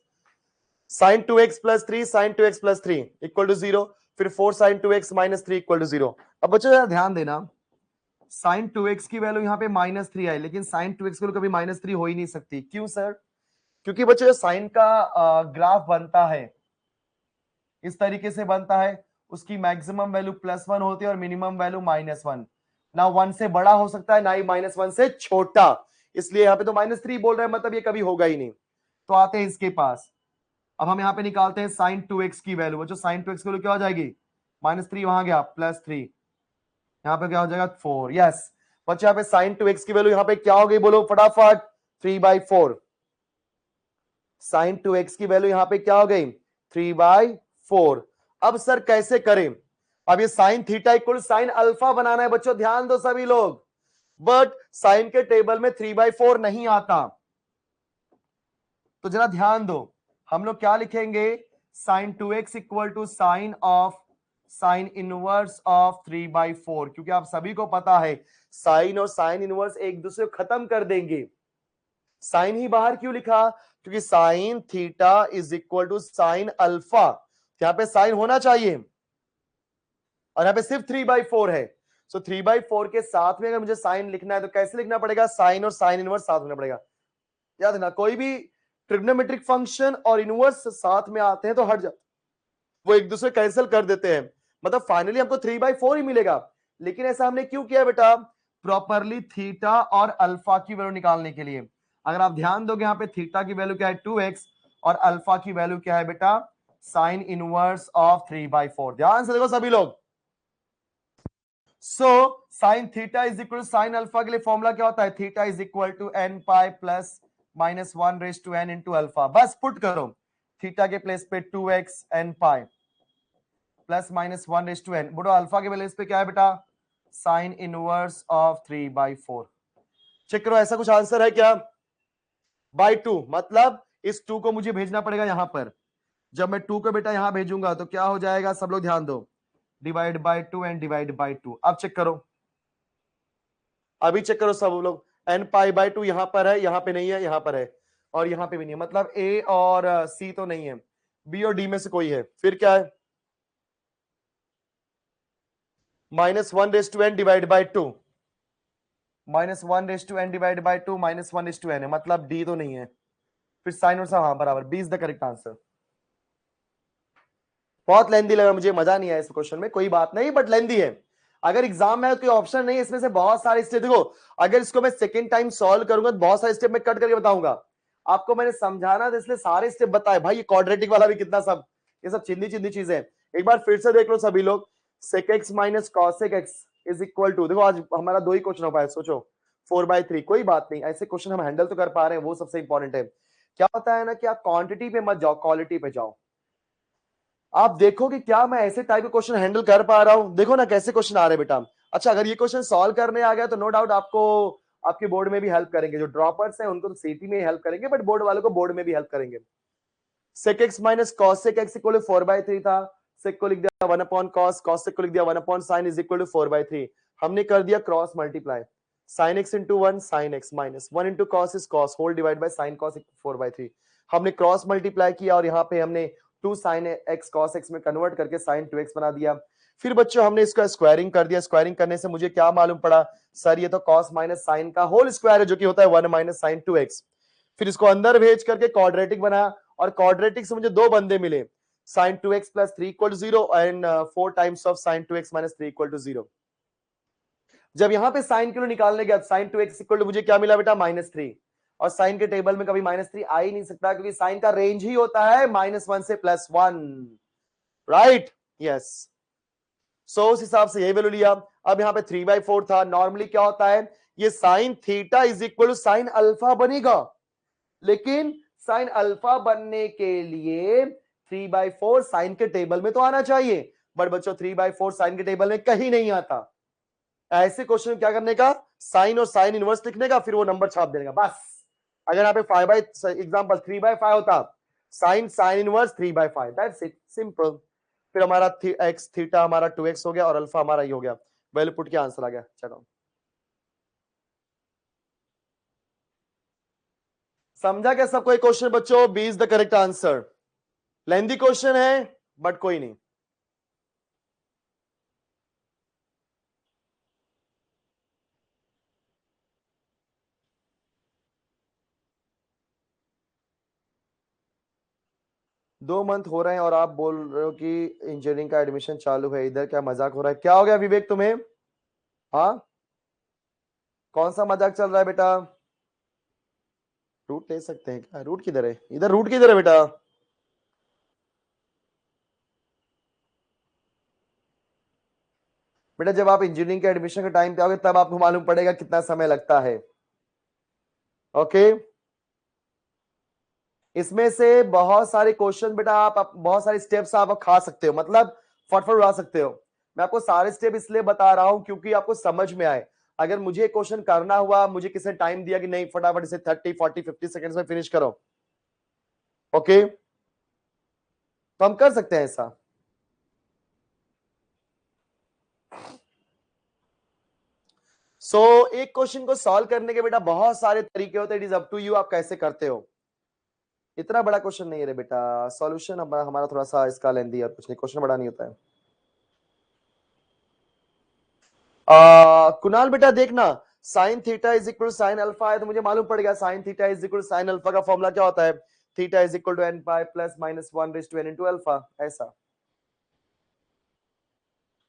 Sine 2x plus 3 sine 2x plus 3 equal to 0, फिर 4 sine 2x minus 3 equal to 0। अब बच्चों यार ध्यान देना, साइन 2x की वैल्यू यहाँ पे माइनस 3 आई, लेकिन साइन 2x की वैल्यू कभी माइनस 3 हो ही नहीं सकती। क्यों सर? क्योंकि बच्चों जो साइन का ग्राफ बनता है इस तरीके से बनता है, उसकी मैक्सिमम वैल्यू +1 होती है और मिनिमम वैल्यू -1। ना 1 से बड़ा हो सकता है ना ही -1 से छोटा, इसलिए यहाँ पे तो -3 बोल रहे हैं, मतलब ये कभी होगा ही नहीं। तो आते हैं इसके पास, अब हम यहाँ पे निकालते हैं साइन 2x की वैल्यू। बच्चों साइन 2x की वैल्यू क्या हो जाएगी, -3 वहां गया +3, यहाँ पे क्या हो जाएगा 4। यस बच्चों, यहाँ पे साइन 2x की वैल्यू यहाँ पे क्या हो गई, बोलो फटाफट, 3/4। साइन 2x की वैल्यू यहाँ पे क्या हो गई, 3/4। अब सर कैसे करें, अब ये sine theta equal sine alpha बनाना है बच्चों, ध्यान दो सभी लोग, बट साइन के टेबल में 3/4 नहीं आता, तो जरा ध्यान दो, हम लोग क्या लिखेंगे, sine 2x equal to sine of sine inverse of 3/4, क्योंकि आप सभी को पता है साइन और साइन इनवर्स एक दूसरे को खत्म कर देंगे। साइन ही बाहर क्यों लिखा, क्योंकि sine theta is equal to sine alpha, यहां पे साइन होना चाहिए और यहां पे सिर्फ 3/4 है। सो 3/4 के साथ में अगर मुझे साइन लिखना है तो कैसे लिखना पड़ेगा, साइन और साइन इनवर्स साथ में पड़ेगा। याद है ना, कोई भी ट्रिग्नोमेट्रिक फंक्शन और इनवर्स साथ में आते हैं तो हट जाते, वो एक दूसरे कैंसिल कर देते हैं। मतलब फाइनली हमको 3/4 ही मिलेगा। लेकिन ऐसा हमने क्यों किया बेटा? प्रॉपरली थीटा और अल्फा की वैल्यू निकालने के लिए। अगर आप ध्यान दोगे यहाँ पे थीटा की वैल्यू क्या है 2x और अल्फा की वैल्यू क्या है बेटा? Sine inverse of 3/4। ध्यान से देखो सभी लोग। So sine theta is equal to sine alpha के लिए फॉर्मूला क्या होता है? Theta is equal to n pi plus minus 1 raise to n into अल्फा। बस पुट करो थीटा के प्लेस पे 2x n pi plus minus 1 raise to n, बोलो अल्फा के प्लेस पे क्या है बेटा? Sine inverse of 3/4। चेक करो ऐसा कुछ आंसर है क्या? बाई 2 मतलब इस 2 को मुझे भेजना पड़ेगा यहां पर। जब मैं 2 को बेटा यहां भेजूंगा तो क्या हो जाएगा? सब लोग ध्यान दो, divide by 2 and divide by 2। अब चेक करो, अभी चेक करो सब लोग। n पाई बाय 2 यहां पर है, यहां पे नहीं है, यहां पर है और यहां पे भी नहीं है। मतलब a और c तो नहीं है, b और d में से कोई है। फिर क्या है? Minus 1 raise to n divide by 2, minus 1 raise to n divide by 2 minus 1 raise to n है, मतलब d तो नहीं है। फिर साइन और सब हाँ बराबर, B is the correct answer. बहुत लेंदी लगा मुझे, मजा नहीं आया इस क्वेश्चन में, कोई बात नहीं, बट लेंदी है। अगर एग्जाम में कोई ऑप्शन नहीं है इसमें से बहुत सारे स्टेप, देखो अगर इसको मैं सेकंड टाइम सॉल्व करूंगा तो बहुत सारे स्टेप मैं कट करके बताऊंगा आपको। मैंने समझाना था इसलिए सारे स्टेप बताए भाई। ये क्वाड्रेटिक वाला भी कितना सब, ये सब चिंदी चिंदी चीजें। एक बार फिर से देख लो सभी लोग। sec x minus cosec x is equal to, देखो आज हमारा 2 ही क्वेश्चन हो पाया, सोचो 4/3। कोई बात नहीं, ऐसे क्वेश्चन हम हैंडल तो कर पा रहे हैं, वो सबसे इंपॉर्टेंट है। क्या होता है ना कि आप क्वांटिटी पे मत जाओ, क्वालिटी पे जाओ। आप देखो कि क्या मैं ऐसे टाइप के क्वेश्चन हैंडल कर पा रहा हूं। देखो ना कैसे क्वेश्चन आ रहे हैं बेटा। अच्छा अगर ये क्वेश्चन सॉल्व करने आ गया तो नो डाउट आपको आपके बोर्ड में भी हेल्प करेंगे। जो ड्रॉपर्स हैं उनको तो सीटी में हेल्प करेंगे, बट बोर्ड वालों को बोर्ड में भी हेल्प करेंगे। sec x minus cosec x equal to 4/3 था। sec को लिख दिया 1 अपॉन cos, cosec को लिख दिया 1 upon sin is equal to 4/3। हमने कर दिया cross multiply, sin x into 1 sin x minus 1 into cos is cos whole divide by sin cos 4/3। हमने क्रॉस मल्टीप्लाई किया और यहाँ पे हमने 2 sin x cos x में कन्वर्ट करके sin 2x बना दिया। फिर बच्चों हमने इसका स्क्वायरिंग कर दिया। स्क्वायरिंग करने से मुझे क्या मालूम पड़ा? सर ये तो cos माइनस sin का होल स्क्वायर है, जो कि होता है 1 माइनस sin 2x। फिर इसको अंदर भेज करके क्वाड्रेटिक बनाया और क्वाड्रेटिक से मुझे दो बंदे मिले, sin 2x plus 3 equal to 0 and 4 times of sin 2x minus 3 equal to 0। जब यहां पे साइन के लिए निकालने गया sin 2x इक्वल टू मुझे क्या मिला बेटा? -3। और साइन के टेबल में कभी -3 आ ही नहीं सकता, क्योंकि साइन का रेंज ही होता है -1 से +1, राइट? यस। सो उस हिसाब से यही वैल्यू लिया। अब यहाँ पे 3/4 था। नॉर्मली क्या होता है, ये sine theta is equal to sine alpha बनेगा, लेकिन साइन अल्फा बनने के लिए 3/4 साइन के टेबल में तो आना चाहिए। बट बच्चों 3/4 साइन के टेबल में कहीं नहीं आता। ऐसे क्वेश्चन क्या करने का? साइन और साइन इनवर्स लिखने का, फिर वो नंबर छाप देने का, बस। अगर यहाँ पे 5 एग्जाम्पल 3/5 होता, sine sine inverse 3/5, that's it, simple. फिर हमारा एक्स थीटा हमारा 2x हो गया और अल्फा हमारा ये हो गया। वैल्यू पुट के आंसर आ गया। चलो समझा क्या सबको एक क्वेश्चन बच्चों? B is the correct answer. Lengthy question है बट कोई नहीं। दो मंथ हो रहे हैं और आप बोल रहे हो कि इंजीनियरिंग का एडमिशन चालू है, इधर क्या मजाक हो रहा है? क्या हो गया विवेक तुम्हें? हाँ कौन सा मजाक चल रहा है बेटा? रूट ले सकते हैं क्या? रूट किधर है? इधर रूट किधर है बेटा? बेटा जब आप इंजीनियरिंग के एडमिशन के टाइम पे आओगे तब आपको मालूम पड़ेगा कितना समय लगता है। ओके इसमें से बहुत सारे क्वेश्चन बेटा आप बहुत सारे स्टेप्स आप खा सकते हो, मतलब फटफट उड़ा सकते हो। मैं आपको सारे स्टेप इसलिए बता रहा हूं क्योंकि आपको समझ में आए। अगर मुझे क्वेश्चन करना हुआ, मुझे किसी ने टाइम दिया कि नहीं फटाफट इसे 30 40 50 सेकंड्स में फिनिश करो, ओके तो हम कर सकते हैं ऐसा। एक क्वेश्चन को सॉल्व करने के बेटा बहुत सारे तरीके होते हैं, it is up to you आप कैसे करते हो। इतना बड़ा क्वेश्चन नहीं है रे बेटा, सॉल्यूशन हमारा थोड़ा सा इसका लेंदी है, कुछ नहीं, क्वेश्चन बड़ा नहीं होता है। कुणाल बेटा देखना, sine theta is equal sine alpha है तो मुझे मालूम पड़ गया sine theta is equal sine alpha का फॉर्मूला क्या होता है? Theta is equal to n pi plus minus 1 raise to n into alpha, ऐसा।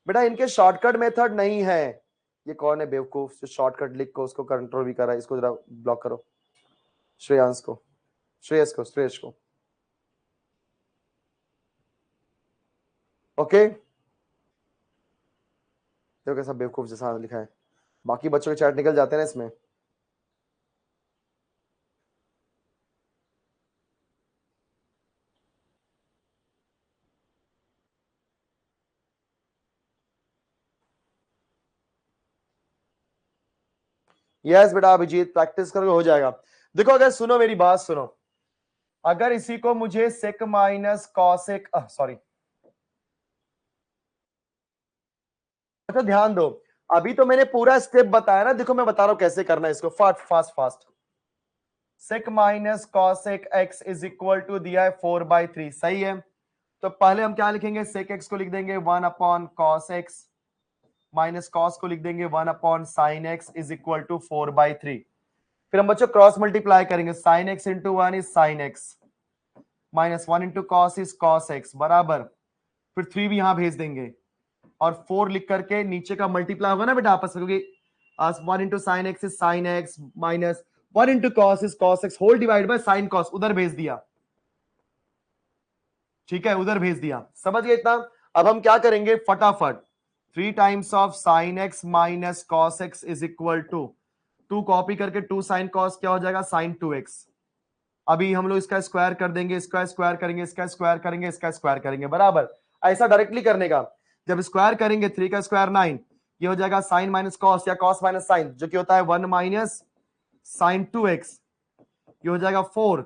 बेटा इनके शॉर्टकट मेथड नहीं है। ये कौन है बेवकूफ जो शॉर्टकट लिख को उसको कंट्रोल भी कर रहा है? इसको जरा ब्लॉक करो, श्रेयांश को, श्रेयस को। ओके, देखो कैसा बेवकूफ जैसा लिखा है। बाकी बच्चों के चैट निकल जाते हैं ना इसमें। यस बेटा अभिजीत, प्रैक्टिस करोगे हो जाएगा। देखो अगर सुनो मेरी बात सुनो, अगर इसी को मुझे सेक माइनस कॉसेक, सॉरी, अच्छा ध्यान दो, अभी तो मैंने पूरा स्टेप बताया ना। देखो मैं बता रहा हूं कैसे करना है इसको, fast. Sec minus cosec x is equal to दिया है 4/3, सही है। तो पहले हम क्या लिखेंगे, सेक एक्स को लिख देंगे 1 कॉस एक्स, माइनस कॉस को लिख देंगे 1 sine x is equal to 4/3। फिर हम बच्चों क्रॉस मल्टीप्लाई करेंगे, sine x into 1 is sine x, minus 1 into cos is cos x बराबर, फिर 3 भी यहां भेज देंगे और 4 लिख करके नीचे का मल्टीप्लाई होगा ना बेटा आपस में, क्योंकि 1 into sine x is sine x, minus 1 into cos is cos x whole divide by sine cos, उधर भेज दिया। ठीक है, उधर भेज दिया, समझ गए इतना। अब हम क्या करेंगे फटाफट, 3 times of sine x minus cos x is equal to 2 copy करके 2 साइन कॉस क्या हो जाएगा साइन 2x। अभी हम लोग इसका स्क्वायर कर देंगे, इसका स्क्वायर करेंगे, इसका स्क्वायर करेंगे, इसका स्क्वायर करेंगे बराबर। ऐसा डायरेक्टली करने का, जब स्क्वायर करेंगे 3 का स्क्वायर 9, ये हो जाएगा साइन माइनस कॉस या कॉस माइनस साइन, जो कि होता है 1 माइनस साइन 2x, ये हो जाएगा 4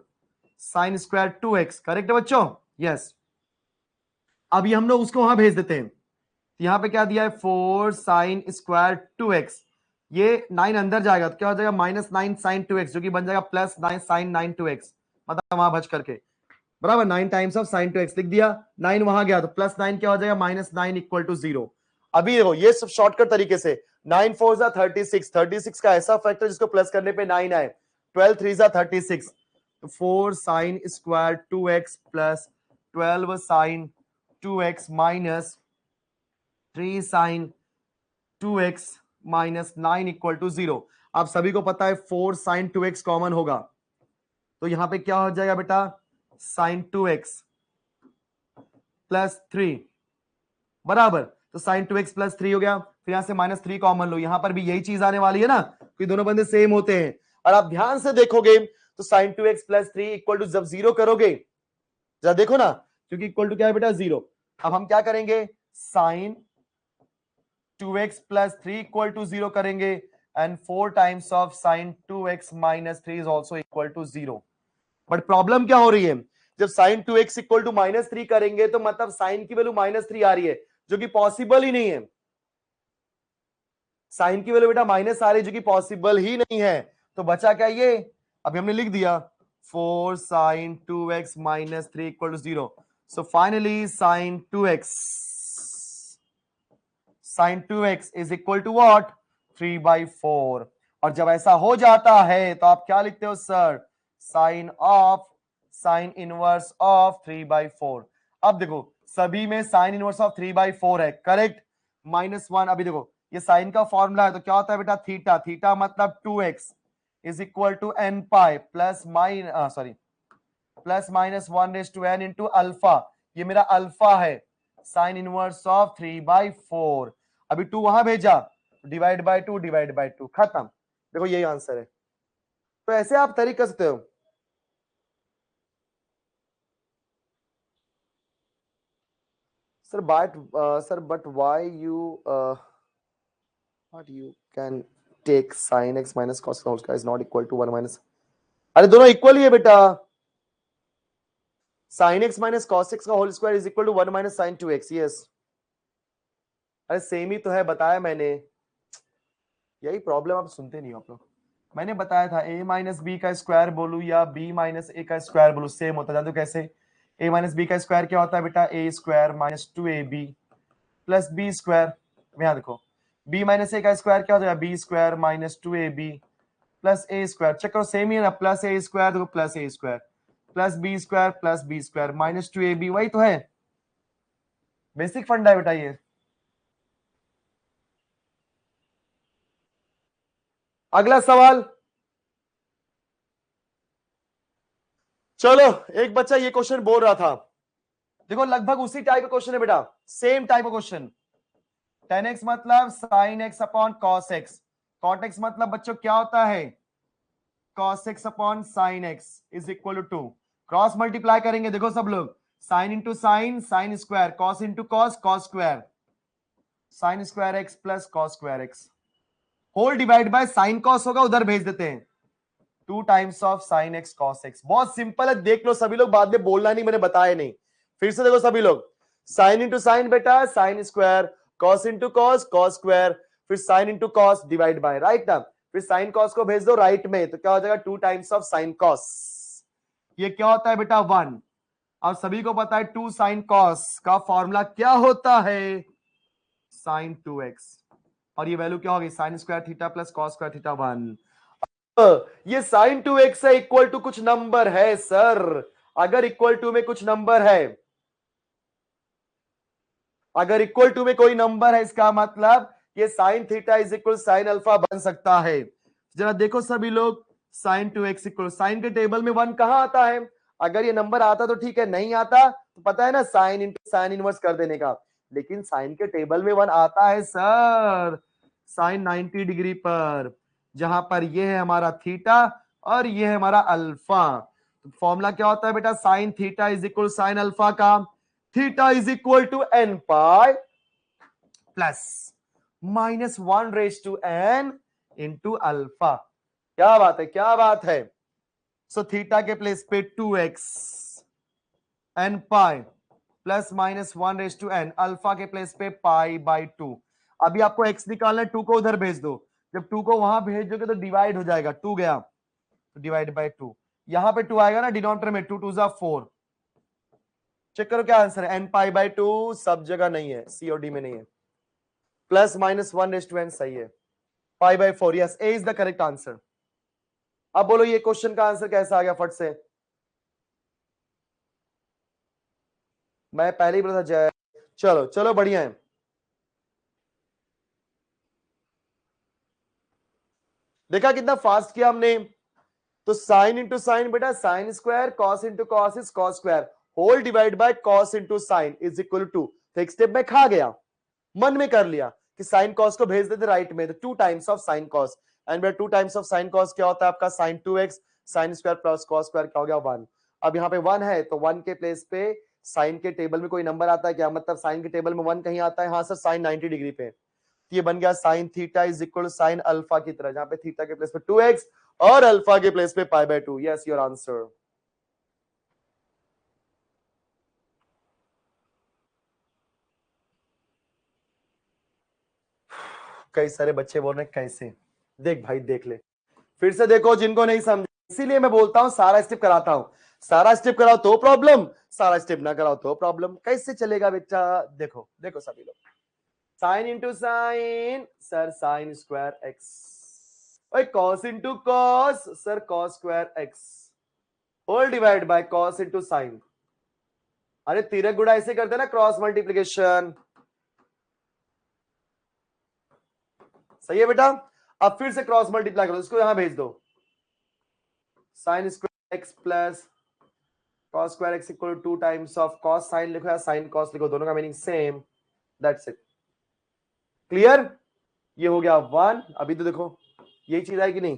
साइन स्क्वायर 2x, करेक्ट है बच्चों? यस। अभी हम लोग उसको वहां भेज देते हैं, यहां पे क्या दिया है 4 साइन स्क्वायर 2x, ये 9 अंदर जाएगा तो क्या हो जाएगा -9 साइन 2x, जो कि बन जाएगा +9 साइन 9 2x, मतलब वहां भज करके बराबर 9 टाइम्स ऑफ साइन 2x लिख दिया, 9 वहां गया तो +9 क्या हो जाएगा -9 इक्वल टू 0। अभी देखो ये सब शॉर्टकट तरीके से, 9 4 जा 36, 36 का ऐसा फैक्टर जिसको प्लस करने पे 9 आए, 12 3 जा 36, 4 sine square 2x plus 12 sine 2x minus 3 sine 2x minus 9 equal to 0। आप सभी को पता है 4 साइन 2x कॉमन होगा, तो यहां पे क्या हो जाएगा बेटा साइन 2x प्लस 3 बराबर, तो साइन 2x प्लस 3 हो गया। फिर यहां से -3 कॉमन लो, यहां पर भी यही चीज आने वाली है ना, कि दोनों बंदे सेम होते हैं। और आप ध्यान से देखोगे तो sign 2x plus 3 equal to जब 0 करोगे, जरा देखो ना, क्योंकि इक्वल टू क्या है बेटा 0। अब हम क्या करेंगे sign 2x plus 3 equal to 0 करेंगे, and 4 times of sine 2x minus 3 is also equal to 0। But problem क्या हो रही है, जब साइन 2x इक्वल टू -3 करेंगे तो मतलब साइन की वैल्यू -3 आ रही है, जो कि पॉसिबल ही नहीं है। साइन की वैल्यू बेटा माइनस आ रही है, जो कि पॉसिबल ही नहीं है। तो बचा क्या ये, अभी हमने लिख दिया 4 sine 2x minus 3 equal to 0। So finally sine 2x is equal to what 3/4। और जब ऐसा हो जाता है तो आप क्या लिखते हो सर, साइन इनवर्स ऑफ 3/4। अब देखो सभी में साइन इनवर्स ऑफ 3/4 है, करेक्ट, -1। अभी देखो ये साइन का फॉर्मूला है, तो क्या होता है बेटा थीटा, थीटा मतलब 2x is equal to n pi plus -1 raise to n into alpha, ये मेरा अल्फा है, साइन इनवर्स ऑफ 3/4। अभी 2 वहां भेजा, डिवाइड बाय 2 खत्म। देखो यही आंसर है। तो ऐसे आप तरीके कर सकते हो sir, but why you can take sin x minus cos x whole square is not equal to 1 minus, अरे दोनों इक्वल ही है बेटा, sin x minus cos x का whole square is equal to 1 minus sin 2x, yes. अरे सेम ही तो है, बताया मैंने, यही प्रॉब्लम आप सुनते नहीं हो आप लोग। मैंने बताया था a माइनस बी का स्क्वायर बोलू या b माइनस ए का स्क्वायर बोलू सेम होता है, जानते हो कैसे? a माइनस बी का स्क्वायर क्या होता है बेटा, a square minus 2ab plus b square, यहां देखो b माइनस ए का स्क्वायर क्या हो जाएगा, b square minus 2ab plus a square, check करो सेम ही है ना, प्लस ए स्क्वायर देखो plus a square plus b square minus 2ab, वही तो है, बेसिक फंडा है बेटा ये। अगला सवाल, चलो एक बच्चा ये क्वेश्चन बोल रहा था, देखो लगभग उसी टाइप का क्वेश्चन है बेटा, सेम टाइप का क्वेश्चन। tan x मतलब sin x upon cos x, cot x मतलब बच्चों क्या होता है, cos x upon sin x is equal to, cross multiply करेंगे, देखो सब लोग, sine into sine sine square, cos into cos cos square, sine square x plus cos square x, whole divide by sine cos होगा, उधर भेज देते हैं, 2 times of sine x cos x. बहुत सिंपल है, देख लो सभी लोग, बाद में बोलना नहीं, मैंने बताया नहीं। फिर से देखो सभी लोग, साइन इंटू साइन बेटा sine square, cos into cos cos square, फिर sine into cos divide by, right ना, फिर साइन कॉस को भेज दो राइट में, तो क्या हो जाएगा 2 टाइम्स ऑफ साइन कॉस, ये क्या होता है बेटा 1, और सभी को पता है 2 साइन कॉस का फॉर्मूला क्या होता है, साइन 2x, और ये वैल्यू क्या होगी, sign square theta plus cos square theta 1। ये साइन 2x है इक्वल टू कुछ नंबर है सर, अगर इक्वल टू में कुछ नंबर है, अगर इक्वल टू में कोई नंबर है, इसका मतलब ये sine theta is equal sine alpha बन सकता है। जरा देखो सभी लोग, साइन 2x इक्वल, साइन के टेबल में 1 कहां आता है, अगर ये नंबर आता तो ठीक है, नहीं आता तो पता है ना साइन इंटू साइन इनवर्स कर देने का, लेकिन साइन के टेबल में 1 आता है सर, साइन 90 डिग्री पर, जहां पर ये है हमारा थीटा और ये है हमारा अल्फा। तो फॉर्मूला क्या होता है बेटा, sine theta is equal sine alpha का, theta is equal to N pi plus minus 1 raise to n into alpha. क्या बात है, क्या बात है। सो थीटा के प्लेस पे 2x n pi plus minus 1 raise to n, alpha के प्लेस पे पाई बाई 2। अभी आपको x निकालना है, 2 को उधर भेज दो, जब 2 को वहां भेज दोगे तो डिवाइड हो जाएगा, 2 गया तो डिवाइड बाई 2, यहां पे 2 आएगा ना डिनोमिनेटर में, 2 2 जा 4, चेक करो क्या आंसर है, एन पाई बाई 2 सब जगह नहीं है, सी और डी में नहीं है, plus minus 1 raise to n सही है, pi by 4, yes A is the correct answer. अब बोलो ये क्वेश्चन का आंसर कैसा आ गया फट से, मैं पहले ही बोला था जय, चलो चलो बढ़िया है। देखा कितना फास्ट किया हमने, तो साइन इंटू साइन बेटा sine square, cos into cos is cos square, whole divide by cos into sine is equal to, तो एक स्टेप में खा गया, मन में कर लिया कि साइन कॉस को भेज देते राइट में, तो 2 times of sine cos, and बेटा 2 टाइम्स ऑफ साइन कॉस क्या होता है आपका, sine 2x, sine square plus cos square क्या हो गया 1। अब यहाँ पे 1 है तो 1 के प्लेस पे साइन के टेबल में कोई नंबर आता है क्या, मतलब साइन के टेबल में 1 कहीं आता है, हाँ सर साइन 90 डिग्री पे, ये बन गया sine theta is equal sine alpha की तरह, जहां पे थीटा के प्लेस पे 2x और अल्फा के प्लेस पे पाई बाय 2, यस योर आंसर। कई सारे बच्चे बोल रहे हैं कैसे, देख भाई देख ले, फिर से देखो जिनको नहीं समझ, इसीलिए मैं बोलता हूं सारा स्टेप कराता हूं, सारा स्टेप कराओ तो प्रॉब्लम, सारा स्टेप ना कराओ तो प्रॉब्लम, कैसे चलेगा बेटा, देखो देखो सभी लोग, sine into sine sir sine square x, cos into cos sir cos square x, whole divide by cos into sine, अरे तिरक गुणा ऐसे करते हैं ना क्रॉस मल्टीप्लीकेशन, सही है बेटा। अब फिर से क्रॉस मल्टीप्लाई करो, इसको यहां भेज दो, sign square x plus cos square x equal two times of cos sine लिखो या साइन कॉस लिखो, दोनों का meaning same, that's it, clear. ये हो गया 1, अभी तो देखो यही चीज है कि नहीं,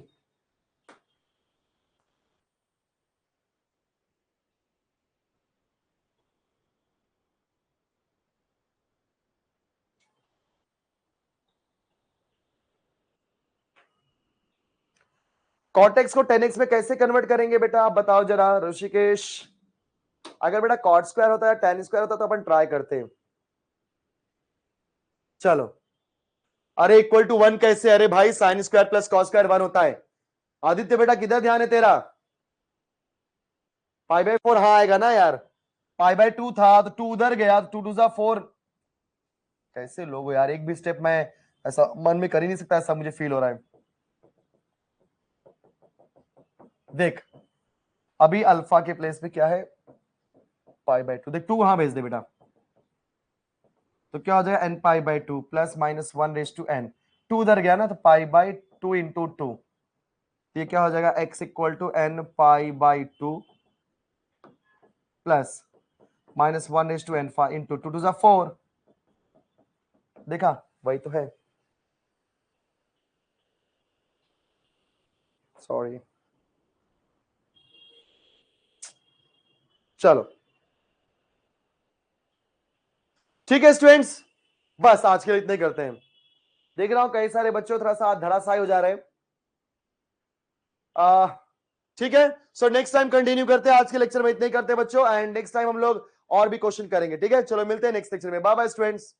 कॉट एक्स को 10x में कैसे कन्वर्ट करेंगे बेटा, आप बताओ जरा ऋषिकेश। अगर बेटा कॉट स्क्वायर होता है टेन स्क्वायर होता तो अपन ट्राई करते हैं, चलो। अरे इक्वल टू 1 कैसे, अरे भाई sign square plus cos square 1 होता है, आदित्य बेटा किधर ध्यान है तेरा, पाई बाय 4 हाँ आएगा ना यार, पाई बाय 2 था तो 2 उधर गया तो 2 2 जा 4, कैसे लोग हो यार, एक भी स्टेप मैं ऐसा मन में कर ही नहीं सकता, ऐसा मुझे फील हो रहा है। देख अभी अल्फा के प्लेस पे क्या है, पाई बाय 2, देख 2 वहां भेज दे बेटा, तो क्या हो जाएगा n pi by 2 plus minus 1 raise to n, 2 उधर गया ना तो पाई बाय 2 इंटू 2, तो ये क्या हो जाएगा, x equal to n pi by 2 plus minus 1 n into 2 to 4। देखा, वही तो है, सॉरी। चलो ठीक है स्टूडेंट्स, बस आज के लिए इतने करते हैं। देख रहा हूं कई सारे बच्चों थोड़ा सा धराशायी हो जा रहे हैं। ठीक है, सो नेक्स्ट टाइम कंटिन्यू करते हैं, आज के लेक्चर में इतने ही करते हैं बच्चों, एंड नेक्स्ट टाइम हम लोग और भी क्वेश्चन करेंगे। ठीक है, चलो मिलते हैं नेक्स्ट लेक्चर में, बाय बाय स्टूडेंट्स।